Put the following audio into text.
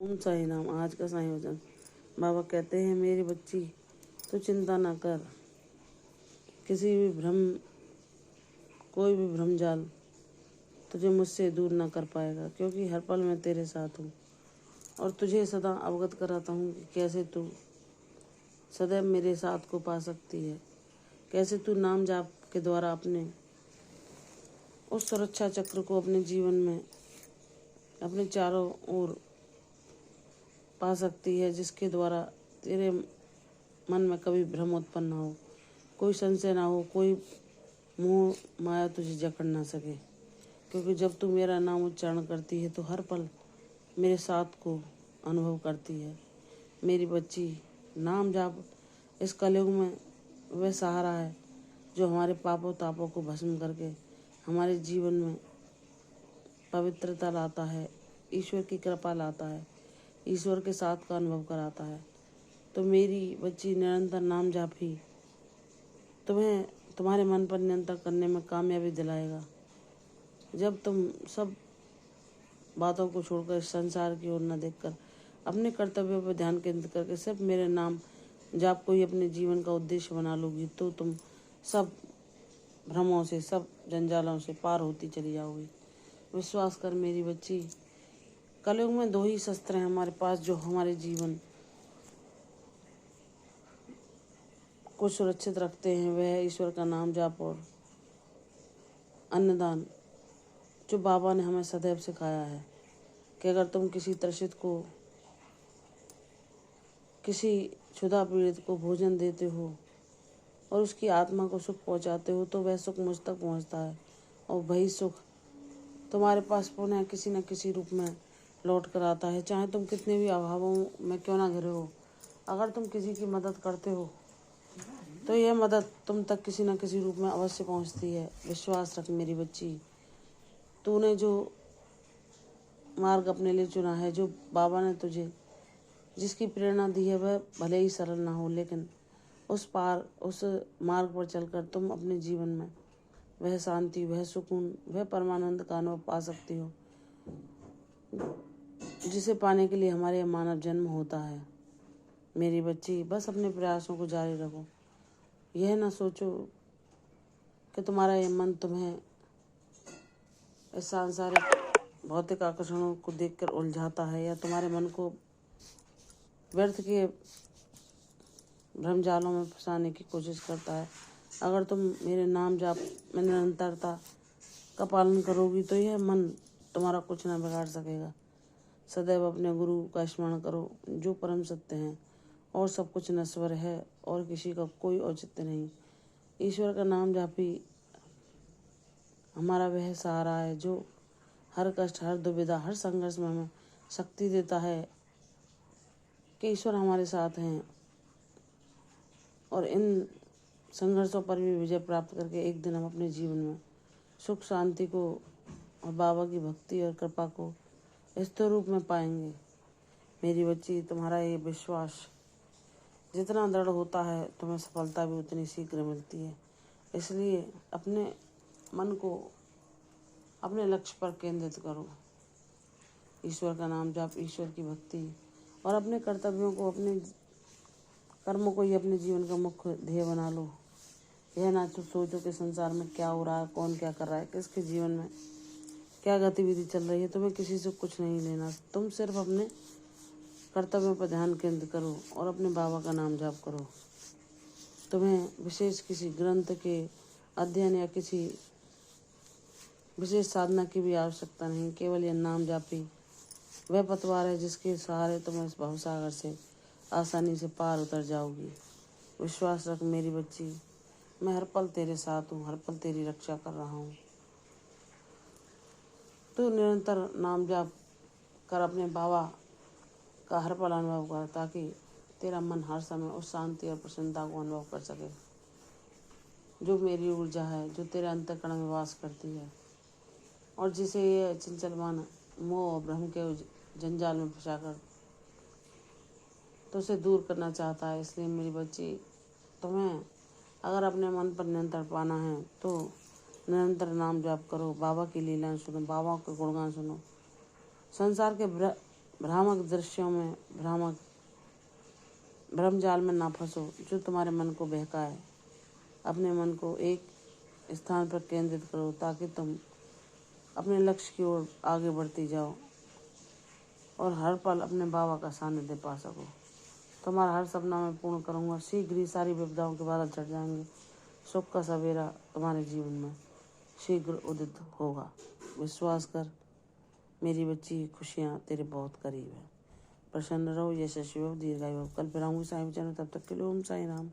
ओम साई नाम। आज का संयोजन। बाबा कहते हैं, मेरी बच्ची तो चिंता ना कर। कोई भी भ्रम जाल तुझे मुझसे दूर ना कर पाएगा, क्योंकि हर पल मैं तेरे साथ हूँ और तुझे सदा अवगत कराता हूँ कि कैसे तू सदैव मेरे साथ को पा सकती है। कैसे तू नाम जाप के द्वारा अपने उस सुरक्षा चक्र को अपने जीवन में अपने चारों ओर पा सकती है, जिसके द्वारा तेरे मन में कभी भ्रम उत्पन्न ना हो, कोई संशय ना हो, कोई मोह माया तुझे जकड़ ना सके। क्योंकि जब तू मेरा नाम उच्चारण करती है तो हर पल मेरे साथ को अनुभव करती है। मेरी बच्ची, नाम जाप इस कलयुग में वह सहारा है जो हमारे पापों तापों को भस्म करके हमारे जीवन में पवित्रता लाता है, ईश्वर की कृपा लाता है, ईश्वर के साथ का अनुभव कराता है। तो मेरी बच्ची, निरंतर नाम जाप ही तुम्हें तुम्हारे मन पर नियंत्रण करने में कामयाबी दिलाएगा। जब तुम सब बातों को छोड़कर इस संसार की ओर न देखकर अपने कर्तव्यों पर ध्यान केंद्रित करके सिर्फ मेरे नाम जाप को ही अपने जीवन का उद्देश्य बना लोगी, तो तुम सब भ्रमों से, सब जंजालों से पार होती चली जाओगी। विश्वास कर मेरी बच्ची, कलयुग में दो ही शस्त्र हैं हमारे पास जो हमारे जीवन को सुरक्षित रखते हैं। वह है ईश्वर का नाम जाप और अन्नदान, जो बाबा ने हमें सदैव सिखाया है कि अगर तुम किसी त्रसित को, किसी क्षुधा पीड़ित को भोजन देते हो और उसकी आत्मा को सुख पहुंचाते हो, तो वह सुख मुझ तक पहुंचता है और वही सुख तुम्हारे पास पुनः किसी न किसी रूप में लौट कर आता है। चाहे तुम कितने भी अभावों में क्यों ना घिरे हो, अगर तुम किसी की मदद करते हो तो यह मदद तुम तक किसी न किसी रूप में अवश्य पहुंचती है। विश्वास रख मेरी बच्ची, तूने जो मार्ग अपने लिए चुना है, जो बाबा ने तुझे जिसकी प्रेरणा दी है, वह भले ही सरल ना हो, लेकिन उस मार्ग पर चलकर तुम अपने जीवन में वह शांति, वह सुकून, वह परमानंद का अनुभव पा सकती हो, जिसे पाने के लिए हमारे मानव जन्म होता है। मेरी बच्ची, बस अपने प्रयासों को जारी रखो। यह ना सोचो कि तुम्हारा यह मन तुम्हें इस सांसारिक भौतिक आकर्षणों को देखकर उलझाता है या तुम्हारे मन को व्यर्थ के भ्रमजालों में फंसाने की कोशिश करता है। अगर तुम मेरे नाम जाप में निरंतरता का पालन करोगी तो यह मन तुम्हारा कुछ न बिगाड़ सकेगा। सदैव अपने गुरु का स्मरण करो, जो परम सत्य हैं और सब कुछ नश्वर है और किसी का कोई औचित्य नहीं। ईश्वर का नाम जाप ही हमारा वह सहारा है जो हर कष्ट, हर दुविधा, हर संघर्ष में हमें शक्ति देता है कि ईश्वर हमारे साथ हैं और इन संघर्षों पर भी विजय प्राप्त करके एक दिन हम अपने जीवन में सुख शांति को और बाबा की भक्ति और कृपा को स्थिर रूप में पाएंगे। मेरी बच्ची, तुम्हारा ये विश्वास जितना दृढ़ होता है, तुम्हें सफलता भी उतनी शीघ्र मिलती है। इसलिए अपने मन को अपने लक्ष्य पर केंद्रित करो। ईश्वर का नाम जाप, ईश्वर की भक्ति और अपने कर्तव्यों को, अपने कर्मों को ही अपने जीवन का मुख्य ध्येय बना लो। यह ना तो सोचो कि संसार में क्या हो रहा है, कौन क्या कर रहा है, किसके जीवन में क्या गतिविधि चल रही है। तुम्हें किसी से कुछ नहीं लेना। तुम सिर्फ अपने कर्तव्यों पर ध्यान केंद्रित करो और अपने बाबा का नाम जाप करो। तुम्हें विशेष किसी ग्रंथ के अध्ययन या किसी विशेष साधना की भी आवश्यकता नहीं। केवल यह नाम जापी वह पतवार है जिसके सहारे तुम इस भवसागर से आसानी से पार उतर जाओगी। विश्वास रख मेरी बच्ची, मैं हर पल तेरे साथ हूँ, हर पल तेरी रक्षा कर रहा हूँ। तू निरंतर नाम जाप कर अपने बाबा का हर पल अनुभव कर, ताकि तेरा मन हर समय उस शांति और प्रसन्नता को अनुभव कर सके जो मेरी ऊर्जा है, जो तेरे अंतःकरण में वास करती है और जिसे ये चंचलमान मोह और भ्रम के जंजाल में फंसाकर तो उसे दूर करना चाहता है। इसलिए मेरी बच्ची, तुम्हें अगर अपने मन पर नियंत्रण पाना है तो निरंतर नाम जाप करो, बाबा की लीलाएं सुनो, बाबा के गुणगान सुनो। संसार के भ्रामक दृश्यों में भ्रमजाल में ना फंसो जो तुम्हारे मन को बहकाए। अपने मन को एक स्थान पर केंद्रित करो ताकि तुम अपने लक्ष्य की ओर आगे बढ़ती जाओ और हर पल अपने बाबा का सानिध्य पा सको। तुम्हारा हर सपना मैं पूर्ण करूँगा। शीघ्र ही सारी विपदाओं के बादल छट जाएंगे। सुख का सवेरा तुम्हारे जीवन में शीघ्र उदित होगा। विश्वास कर मेरी बच्ची, खुशियाँ तेरे बहुत करीब है। प्रसन्न रहो, यशस्वी हो, दीर्घायु हो। कल फिर आऊँगी साईं चैनल, तब तक के लिए ओम साई राम।